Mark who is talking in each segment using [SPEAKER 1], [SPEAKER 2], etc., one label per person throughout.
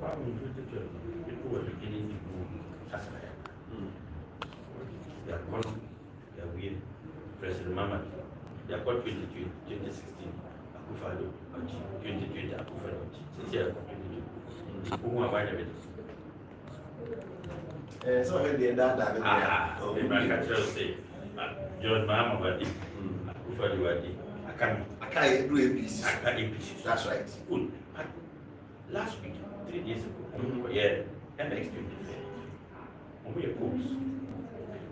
[SPEAKER 1] People were beginning to move Hassan Ayariga. They are gone, they are with President Mahmoud. They are called 2016, Akufo-Addo, 2020, Akufo-Addo. Since they are 2022, who are by the way?
[SPEAKER 2] So when they
[SPEAKER 1] the say, John Mahmoud, Akufo-Addo,
[SPEAKER 2] I can't do
[SPEAKER 1] APC.
[SPEAKER 2] That's right.
[SPEAKER 1] Good. But last week, 3 days ago, MX 24, we opposed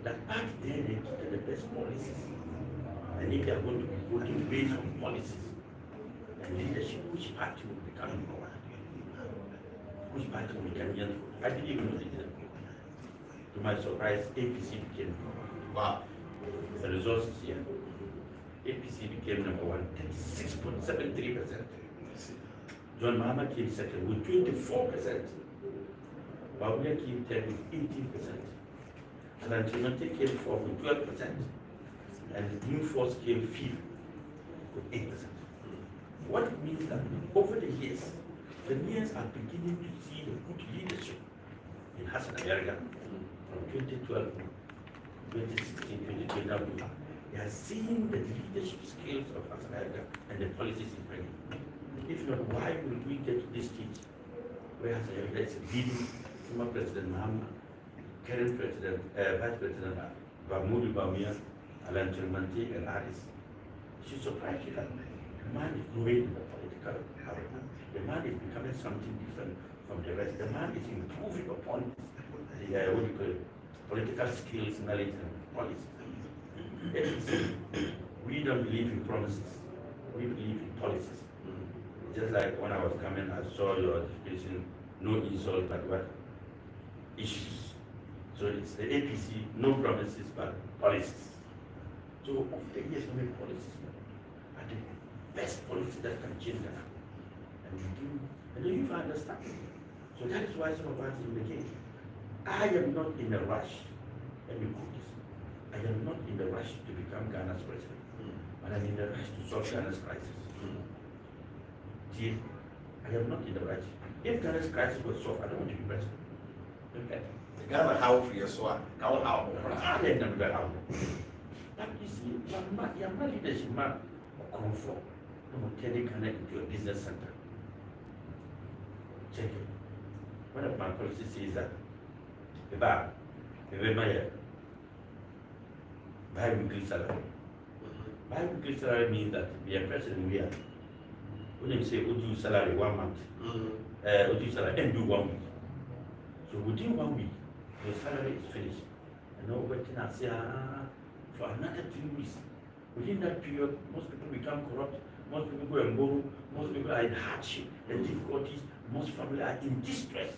[SPEAKER 1] that party then they took the best policies. And if they are going to be voting based on policies and leadership, which party will become number one? Which party will become young? I didn't even know this. To my surprise, APC became number one.
[SPEAKER 2] Wow.
[SPEAKER 1] The results is here. APC became number one, 36.73%. John Mahama came second with 24%. Bawumia came third with 18%. And Antinante came fourth with 12%. And New Force came fifth with 8%. What it means that over the years, the Ghanaians are beginning to see the good leadership in Hassan Ayariga from 2012, 2016, 2020. They are seeing the leadership skills of Hassan Ayariga and the policies he's bringing. If not, why will we get to this stage where Hassan Ayariga is leading former President Mahama, current President, Vice President Bawumia, Alan Chilmanti, and Aris? She's surprised that the man is growing in the political arena. The man is becoming something different from the rest. The man is improving upon the political skills, knowledge, and policies. We don't believe in promises. We believe in policies. Just like when I was coming, I saw your description, no insult, but what? Issues. So it's the APC, no promises, but policies. So of the years, we make policies are the best policies that can change Ghana. And we do, and then you understand. So that is why some of us in the game. I am not in a rush. Let me put this. I am not in the rush to become Ghana's president, but I'm in the rush to solve Ghana's crisis. See, I am not in the rush. If Ghana's crisis was solved, I don't want to be president. Okay.
[SPEAKER 2] Ghana how for your swag? How?
[SPEAKER 1] I don't know how. But you see, your leadership man come from. I'm turning Ghana into a business center. Check it. One of my policies says that the bi-weekly salary. Bi-weekly salary means that we are president we are. When you say Udu salary 1 month, Udu salary and do 1 week. So within 1 week, your salary is finished. And now waiting and say for another 3 weeks. Within that period, most people become corrupt, most people go and borrow, most people are in hardship and difficulties, most families are in distress.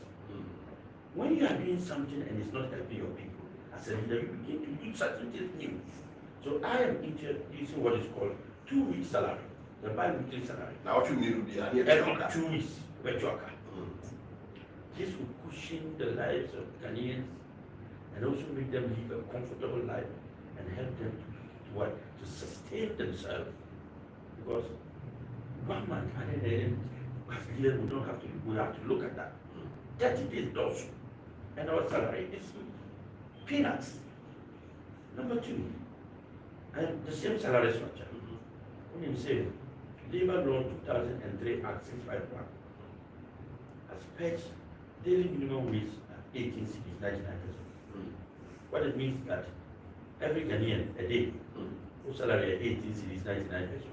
[SPEAKER 1] When you are doing something and it's not helping your people, as a leader, you begin to do certain things new. So I am introducing what is called 2 week salary, the bi-weekly salary.
[SPEAKER 2] Now what you mean would be
[SPEAKER 1] every 2 weeks, wechoka. This will cushion the lives of Ghanaians and also make them live a comfortable life and help them to sustain themselves. Because 1 month at the end, as leaders, we have to look at that. 30 days does, and our salary is peanuts. Number 2, and the same salary structure. When you say Labor Law 2003 Act 651 has fetched daily minimum wage at 18 cities, 99%. What it means is that every Ghanaian a day whose salary at 18 cities, 99%.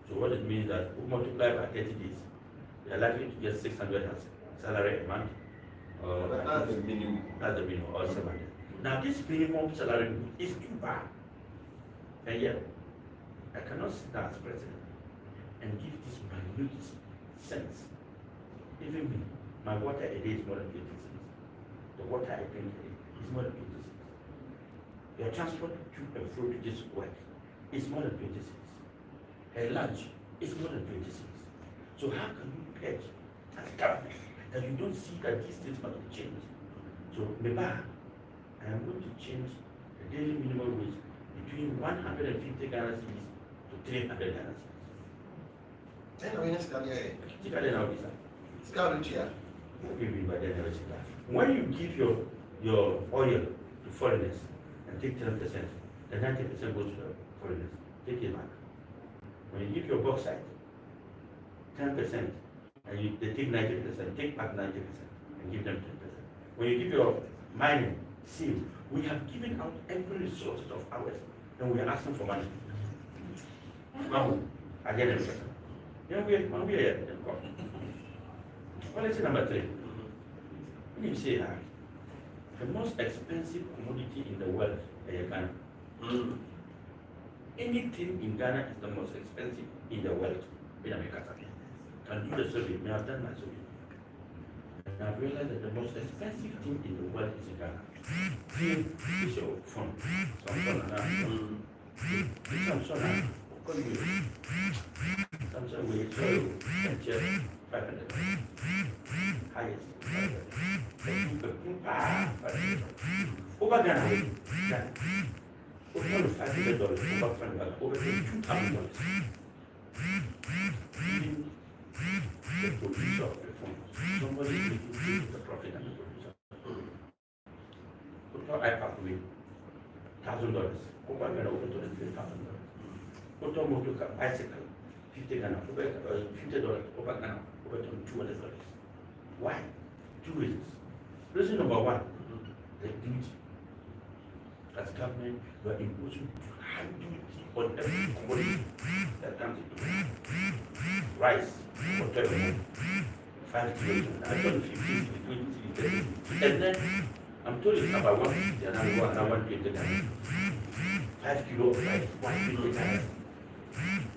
[SPEAKER 1] So what it means that we multiply by 30 days, they are likely to get 600 salary a month.
[SPEAKER 2] That's the minimum.
[SPEAKER 1] That's the minimum, or 700. Now this minimum salary is too bad. And yet, I cannot sit down as president and give this minute sense. Even me, my water a day is more than 20 cents. The water I drink a day is more than 20 cents. Your transport to and fro to this work is more than 20 cents. A lunch is more than 20 cents. So how can you pledge as government that you don't see that these things must be changed? So maybe I am going to change the daily minimum wage between 150 Ghana cedis to 300 Ghana cedis.
[SPEAKER 2] Then we just got here.
[SPEAKER 1] Tika de na obisa.
[SPEAKER 2] Scout here.
[SPEAKER 1] When you give your oil to foreigners and take 10%, the 90% goes to the foreigners. Take it back. When you give your bauxite 10% and they take 90%, take back 90% and give them 10%. When you give your mining seal, we have given out every resource of ours and we are asking for money. Now, again, then we are here. Policy number 3. When you say the most expensive commodity in the world is Ghana. Anything in Ghana is the most expensive in the world. In America, can do the survey. I have done my survey. And I've realized that the most expensive thing in the world is in Ghana. It's your phone. Samsung will tell you 500. Highest. Over Ghana, over $500, over $2,000. The producer of the phone, somebody is making the profit and the producer. Put iPad with $1,000. Over Ghana, over $23,000. Put on motor bicycle, $50 over Ghana, over $200. Why? 2 reasons. Reason number 1, the duty. As government, you are imposing high duty on every commodity that comes into rice, whatever, 5 kilos, I told 15, 20, 30. And then I'm told it's about 150 and I'm 120. 5 kilos of rice, 120.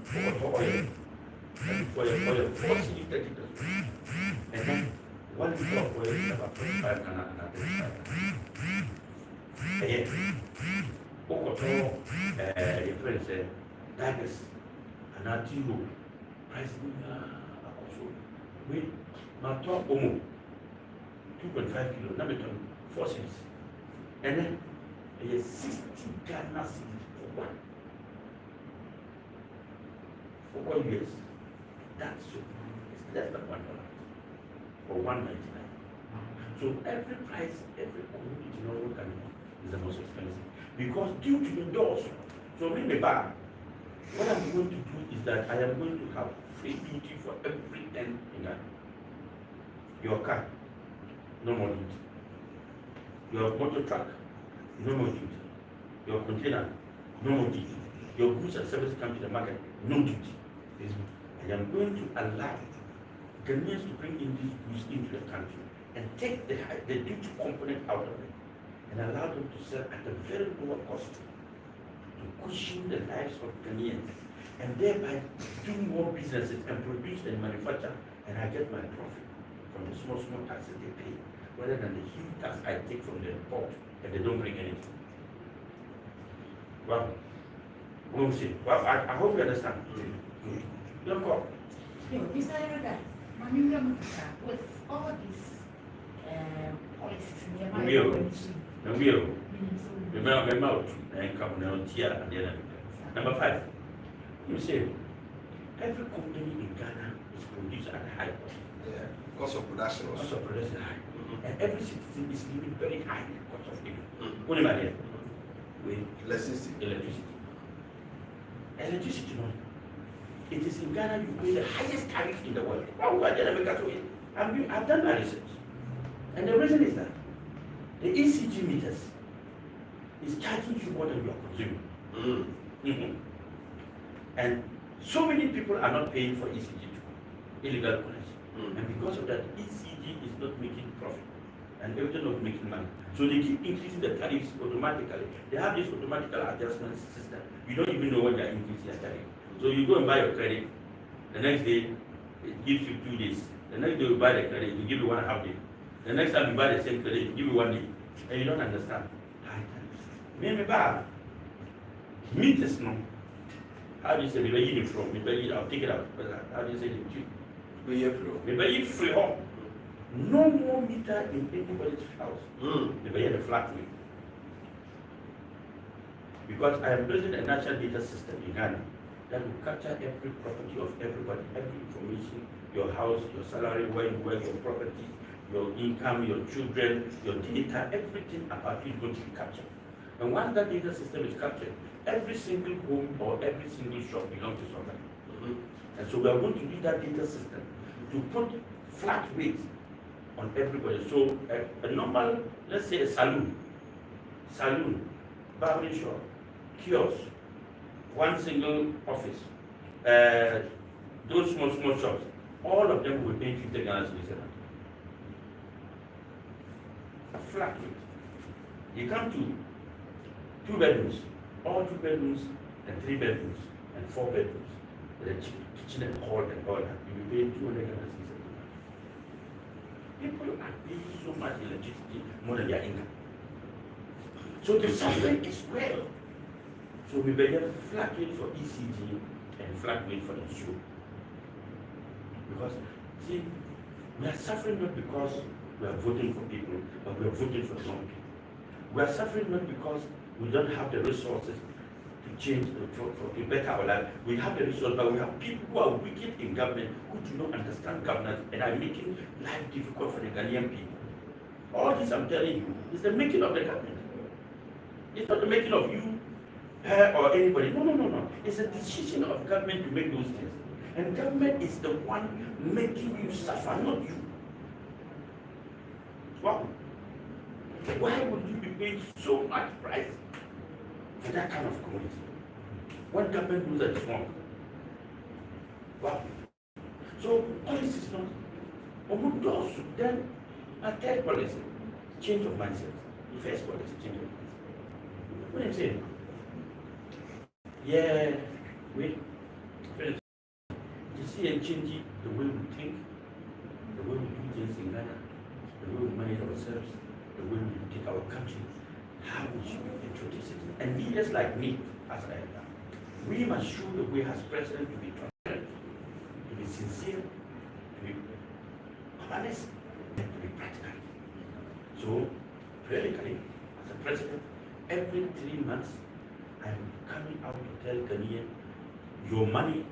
[SPEAKER 1] For oil, for your oil, 40, 30. And then 1 liter of oil is about 45 Ghana and 35. Yes. Okoto, your friend said, tigers, and our zero price. We, my top omo, 2.5 kilos, now we turn 4 cents. And then, 60 Ghana cedis for one. For 1 year. That's so. It's less than $1 for 1.99. So every price, every commodity in our country is the most expensive because due to the doors. So in the bar, what I'm going to do is that I am going to have free duty for everything in Ghana. Your car, no more duty. Your motor truck, no more duty. Your container, no more duty. Your goods and services come to the market, no duty. I am going to allow Ghanaians to bring in these goods into the country and take the duty component out of it and allow them to sell at a very lower cost to cushion the lives of Ghanaians and thereby do more businesses and produce and manufacture, and I get my profit from the small taxes they pay rather than the huge tax I take from the port and they don't bring anything. Well, we'll see. Well, I hope you understand. Don't go.
[SPEAKER 3] Mr. Ayariga, with all these policies in
[SPEAKER 1] Number 5, you say every company in Ghana is produced at a high cost.
[SPEAKER 2] Yeah. Cost of production also.
[SPEAKER 1] Cost of production is high. And every citizen is living very high cost of living. What am I here? With electricity. Electricity, no. It is in Ghana you pay the highest tariff in the world. I've done my research. And the reason is that the ECG meters is charging you more than you are consuming. And so many people are not paying for ECG too, illegal connection. And because of that, ECG is not making profit. And everything not making money. So they keep increasing the tariffs automatically. They have this automatic adjustment system. You don't even know when they are increasing the tariff. So you go and buy your credit. The next day, it gives you 2 days. The next day you buy the credit, it give you 1.5 day. The next time you buy the same credit, it give you 1 day. And you don't understand. Maybe bad. Meat is no. How do you say, maybe eat it from? Maybe I'll take it out. How do you say it? Maybe eat free home. No more meter in anybody's house. Maybe in the flat way. Because I am building a national data system in Ghana that will capture every property of everybody, every information, your house, your salary, where you work, your property, your income, your children, your data, everything about you is going to be captured. And once that data system is captured, every single home or every single shop belongs to somebody. And so we are going to use that data system to put flat rates on everybody. So a normal, let's say a saloon, barbering shop, kiosk, one single office, those small shops, all of them will pay 50 Ghana cedis a month. A flat rate. You come to 2 bedrooms, all 2 bedrooms and 3 bedrooms and 4 bedrooms, with a kitchen and hall and all that, you will pay 200 Ghana cedis a month. People are paying so much electricity more than their income. So the suffering is real. So we better flat rate for ECG and flat rate for insurance. Because, see, we are suffering not because we are voting for people, but we are voting for the wrong people. We are suffering not because we don't have the resources to change, to better our life. We have the resources, but we have people who are wicked in government who do not understand governance and are making life difficult for the Ghanaian people. All this I'm telling you is the making of the government. It's not the making of you, her, or anybody. No. It's a decision of government to make those things. And government is the one making you suffer, not you. Wow. Why would you be paying so much price for that kind of commodity? When government knows that it's wrong. Wow. So policy is not. Then a third policy, change of mindset. The first policy, change of mindset. What am I saying? Yeah, wait. You see and change the way we think, the way we do things in Ghana, the way we manage ourselves, the way we take our country, how we should be introduced. And leaders like me, as I am, we must show the way as president to be transparent, to be sincere, to be honest, and to be practical. So, periodically, as a president, every 3 months, I am coming out to tell Ghanaian your money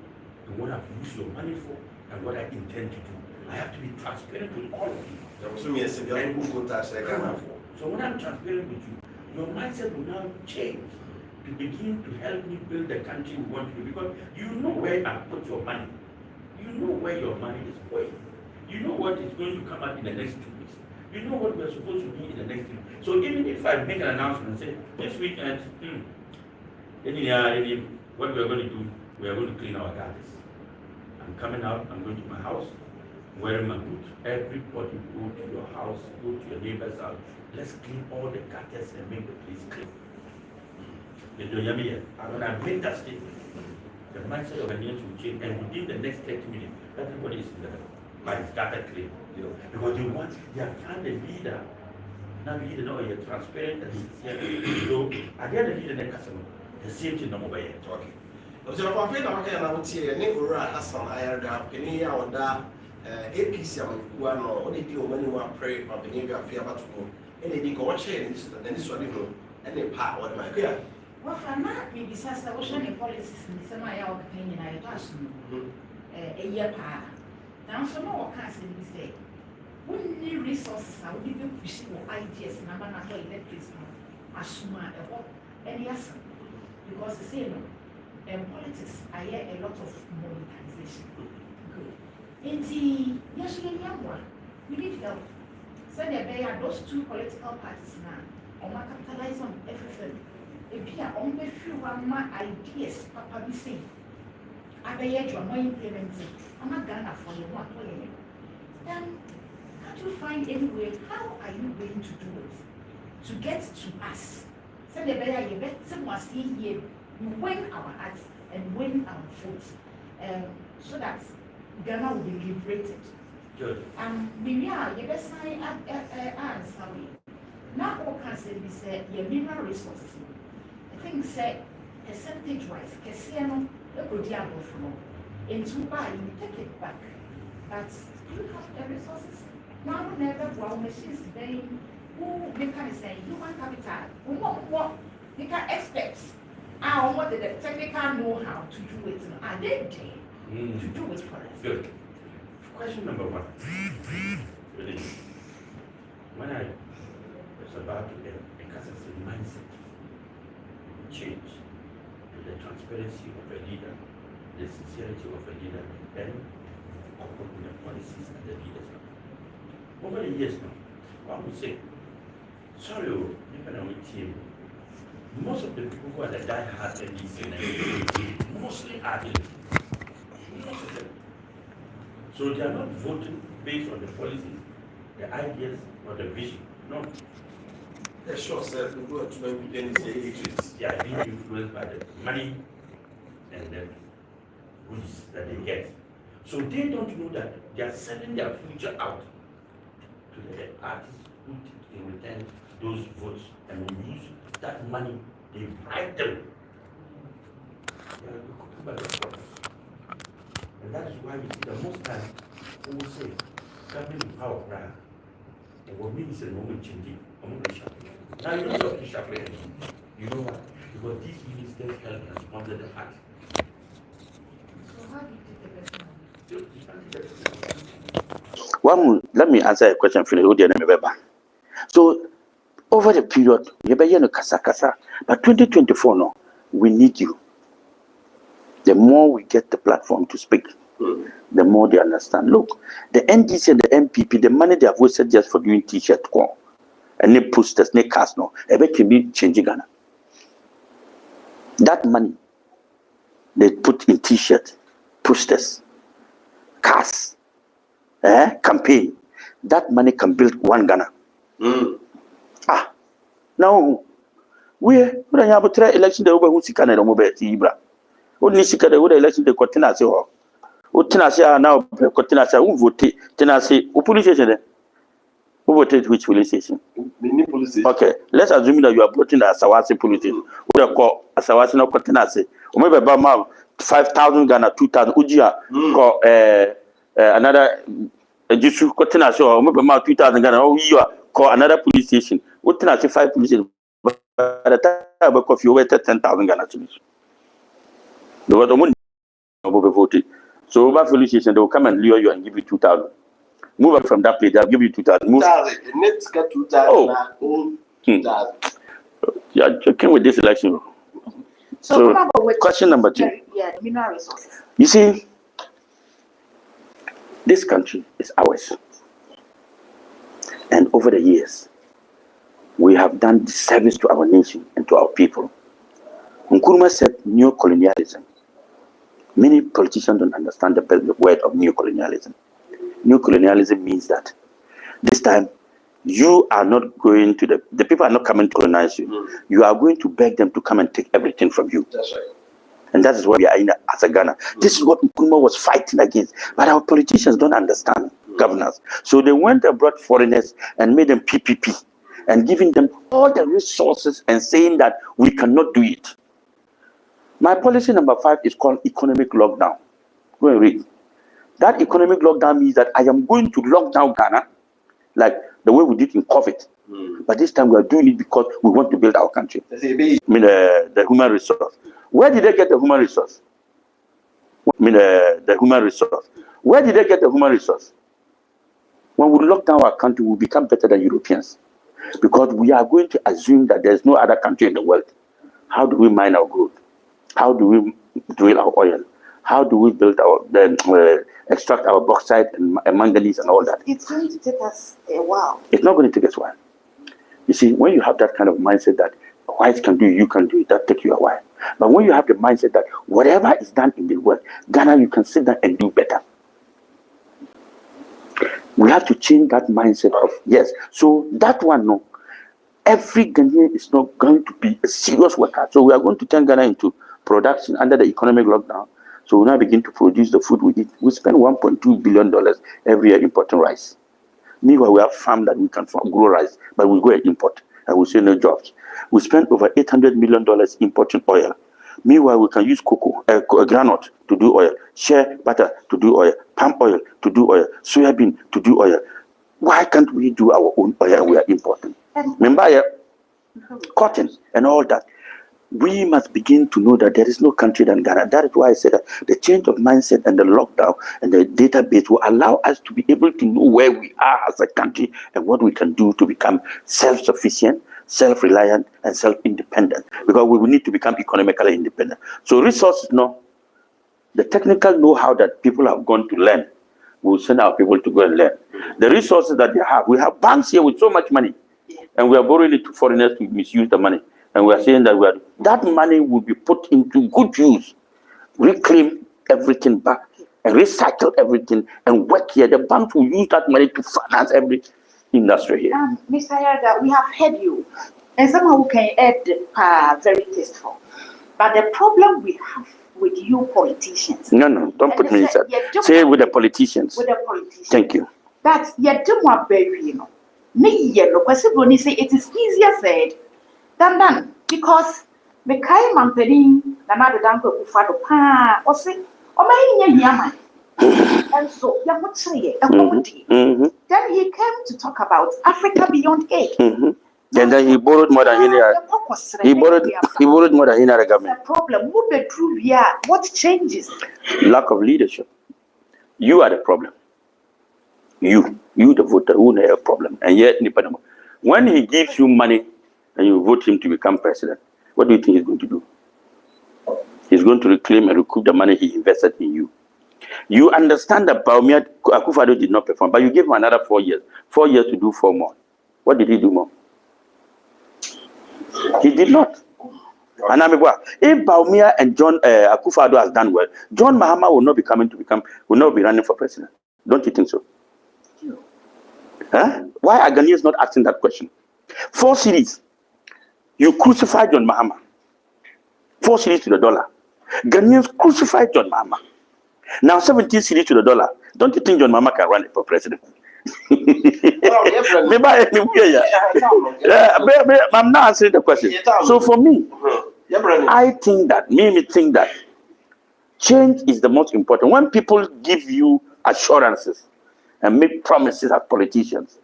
[SPEAKER 1] and what I've used your money for and what I intend to do. I have to be transparent with all of you. So when I'm transparent with you, your mindset will now change to begin to help me build the country we want to do, because you know where I put your money. You know where your money is going. You know what is going to come up in the next 2 weeks. You know what we're supposed to be in the next 3 weeks. So even if I make an announcement and say, this weekend, what we are going to do, we are going to clean our gardens. I'm coming out, I'm going to my house, wearing my boot. Everybody go to your house, go to your neighbor's house. Let's clean all the gutters and make the place clean. You don't hear me yet? When I make that statement, the mindset of Ghanaians will change, and within the next 30 minutes, everybody is in the gutter clean. Because they have found a leader. Now leader, you're transparent and sincere. So at the end of the day, customer, the same thing number here.
[SPEAKER 2] Okay. So if I feel like I want to Dr Hassan Ayariga, any of that APC, one or only do when you are praying on the neighbor of Fiabato, and they go change, and this one, and they part what my care.
[SPEAKER 3] Well, for now, maybe Sasa Ocean policies in some of our opinion, I pass a year pa. Now, some more can't say, when new resources are we be pushing ideas and I'm not electricity, Ashuma, and yes, because the same. Politics, I hear a lot of monetization. Good. In the yes, we need help. So there are those 2 political parties now. On capitalize on everything. If you are on the few my ideas, Papa be saying, I be here to implementing. I'm not gonna for you one way. Then can't you find any way? How are you going to do it? To get to us. So the better you bet someone see here. We win our hearts and win our votes, so that Ghana will be liberated.
[SPEAKER 1] Good.
[SPEAKER 3] We are the best side answer. Now, all can say we say your mineral resources. I think say percentage-wise, Kesiano, the Godiabo from into buy, you take it back. But you have the resources. Now, never wow machines they who they can say human capital. What they can expect. What the technical know-how to do it? Are they there to do it for us?
[SPEAKER 1] Good. Question number 1. Really. change and the transparency of a leader, the sincerity of a leader, and then coupled with the policies and the leaders. Over the years now, I would say, sorry, most of the people who are the die-hard NDC mostly are elite. Most of them. So they are not voting based on the policies, the ideas, or the vision. No.
[SPEAKER 2] They're sure, sir. We go to maybe NDC.
[SPEAKER 1] They are being influenced by the money and the goods that they get. So they don't know that they are selling their future out to the parties who take in return those votes and will use that money, they bribe them. They are cooking by the process. And that is why you see that most times we will say, coming in power, and what means a moment changing, a moment shuffling. Now you don't have to shuffle anymore. You know why? Because these ministers help and sponsor the party.
[SPEAKER 3] So how did you take the
[SPEAKER 4] One, let me answer a question for you. So, over the period, but 2024, no, we need you. The more we get the platform to speak, the more they understand. Look, the NDC and the MPP, the money they have wasted just for doing t-shirt, and they posters, they cast, no, it can be changing Ghana. That money they put in t-shirt, posters, cars, campaign. That money can build one Ghana. Now we have try election the over who see Canada mobile Ibra. Only see the election the Cotinasi or Utinasi now Cotinasi who voted Tenasi police station. Who voted which police station? Okay, let's assume that you are voting the Asawasi police station. Who are called Asawasi no Cotinasi. Or maybe about 5,000 Ghana, 2,000 Ujia call another Jisu Cotinasi or maybe about 2,000 Ghana. Oh, you are call another police station. What can I say? 5 police stations. By the time of you waited 10,000 Ghana to me. The water money over voted. So over police station, they will come and lure you and give you 2,000. Move up from that place, they'll give you 2,000. Move.
[SPEAKER 2] Let's get 2,000.
[SPEAKER 4] Yeah, joking with this election. So question number 2.
[SPEAKER 3] Yeah, mineral resources.
[SPEAKER 4] You see, this country is ours. And over the years, we have done disservice to our nation and to our people. Nkrumah said neo-colonialism. Many politicians don't understand the word of neo-colonialism. Neo-colonialism means that this time, you are not going to, the people are not coming to colonize you. You are going to beg them to come and take everything from you.
[SPEAKER 2] That's right.
[SPEAKER 4] And that is what we are in as a Ghana. This is what Nkrumah was fighting against. But our politicians don't understand governance. So they went and brought foreigners and made them PPP and giving them all the resources and saying that we cannot do it. My policy number 5 is called economic lockdown. Go and read. That economic lockdown means that I am going to lock down Ghana like the way we did in COVID. But this time we are doing it because we want to build our country. I mean the human resource. Where did they get the human resource? I mean the human resource. Where did they get the human resource? When we lock down our country, we become better than Europeans. Because we are going to assume that there's no other country in the world. How do we mine our gold? How do we drill our oil? How do we build our, extract our bauxite and manganese and all that?
[SPEAKER 3] It's going to take us a while.
[SPEAKER 4] It's not going to take us a while. You see, when you have that kind of mindset that whites can do it, you can do it, that takes you a while. But when you have the mindset that whatever is done in the world, Ghana, you can sit down and do better. We have to change that mindset of, yes. So that one, no. Every Ghanaian is not going to be a serious worker. So we are going to turn Ghana into production under the economic lockdown. So we now begin to produce the food we eat. We spend $1.2 billion every year importing rice. Meanwhile, we have farm that we can grow rice, but we go and import, and we say no jobs. We spend over $800 million importing oil. Meanwhile, we can use cocoa, granite to do oil, shea butter to do oil, palm oil to do oil, soybean to do oil. Why can't we do our own oil we are importing? Remember, cotton and all that. We must begin to know that there is no country than Ghana. That is why I said that the change of mindset and the lockdown and the database will allow us to be able to know where we are as a country and what we can do to become self-sufficient, self-reliant, and self-independent, because we will need to become economically independent. So resources, no, the technical know-how that people have gone to learn, we'll send our people to go and learn. The resources that they have, we have banks here with so much money, and we are borrowing it to foreigners to misuse the money. And we are saying that that money will be put into good use, reclaim everything back, and recycle everything, and work here. The banks will use that money to finance every industry here.
[SPEAKER 3] Mr. Ayariga, we have heard you, and someone who can add very tasteful. But the problem we have with you politicians.
[SPEAKER 4] No, don't put me inside. Say with the politicians.
[SPEAKER 3] With the politicians.
[SPEAKER 4] Thank you.
[SPEAKER 3] That you don't want baby, you know. Say it is easier said than done, because the kind man pedding the mother danko kufado pa or say or my yaman. And so then he came to talk about Africa beyond aid.
[SPEAKER 4] And then he borrowed more than any other. He borrowed more than any other government.
[SPEAKER 3] The problem would be true. Yeah, what changes?
[SPEAKER 4] Lack of leadership. You are the problem. You the voter who have a problem. And yet, when he gives you money and you vote him to become president, what do you think he's going to do? He's going to reclaim and recoup the money he invested in you. You understand that Bawumia Akufo-Addo did not perform, but you gave him another 4 years. 4 years to do 4 more. What did he do more? He did not. And if Bawumia and John Akufo-Addo has done well, John Mahama will not be running for president. Don't you think so? Huh? Why are Ghanaians not asking that question? 4 cities. You crucified John Mahama. 4 cities to the dollar. Ghanaians crucified John Mahama. Now 17 cities to the dollar. Don't you think John Mahama can run for president? I'm not answering the question. So for me, I think that change is the most important. When people give you assurances and make promises as politicians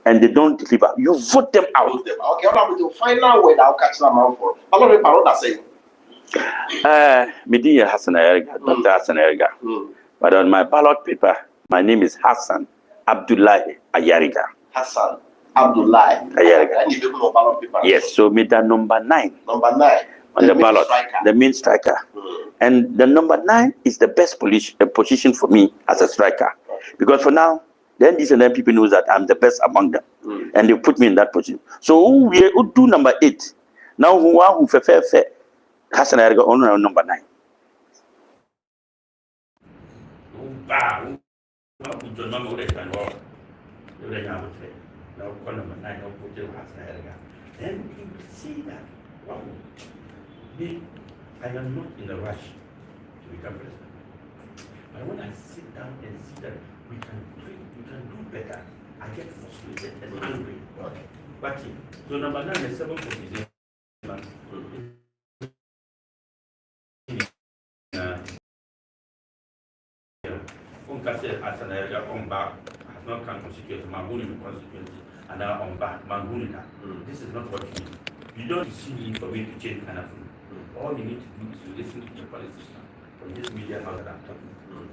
[SPEAKER 4] and they don't deliver, you vote them out.
[SPEAKER 2] Okay, I'm final word I'll catch them out for. A lot of people are saying.
[SPEAKER 4] Dr Hassan Ayariga, Dr Hassan Ayariga. But on my ballot paper, my name is Hassan Abdullahi Ayariga.
[SPEAKER 2] Hassan Abdullahi
[SPEAKER 4] Ayariga.
[SPEAKER 2] And you don't know ballot paper.
[SPEAKER 4] Yes, so me that number 9.
[SPEAKER 2] Number 9.
[SPEAKER 4] On the ballot, the main striker. And the number 9 is the best position for me as a striker. Because for now, then these and then people know that I'm the best among them. And they put me in that position. So who do number 8? Now who fair Hassan Ayariga on number 9.
[SPEAKER 1] Then you see that, wow, I am not in a rush to become president. But when I sit down and see that we can do better, I get frustrated and angry. But so number 9 is 7 position. Hassan Ayariga has not come constituency, Manguni constituency, and now Manguni. This is not what you need. You don't see me for me to change kind of thing. All you need to do is to listen to the politicians from this media house that I'm talking to and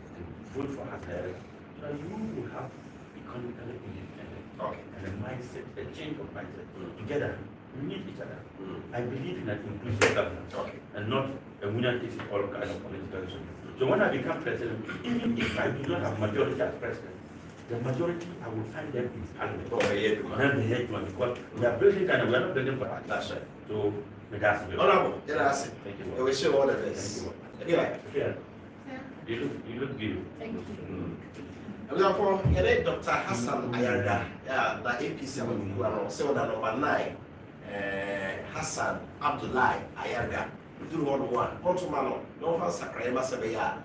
[SPEAKER 1] vote for Hassan Ayariga. So that you will have economically independent and a mindset, a change of mindset. Together, we need each other. I believe in an inclusive government and not a winner takes it all kind of political issue. So when I become president, even if I do not have majority as president, the majority I will find them in parliament. Because we are building and we are not building for that. That's right. So that's it.
[SPEAKER 2] Honorable, thank you. I wish you all the best.
[SPEAKER 1] Yeah. You look beautiful.
[SPEAKER 3] Thank you.
[SPEAKER 2] For Dr. Hassan Ayariga, the APC number 9, Hassan Abdullahi Ayariga. Do 1-1. Control man, no one sacred, must have a guy,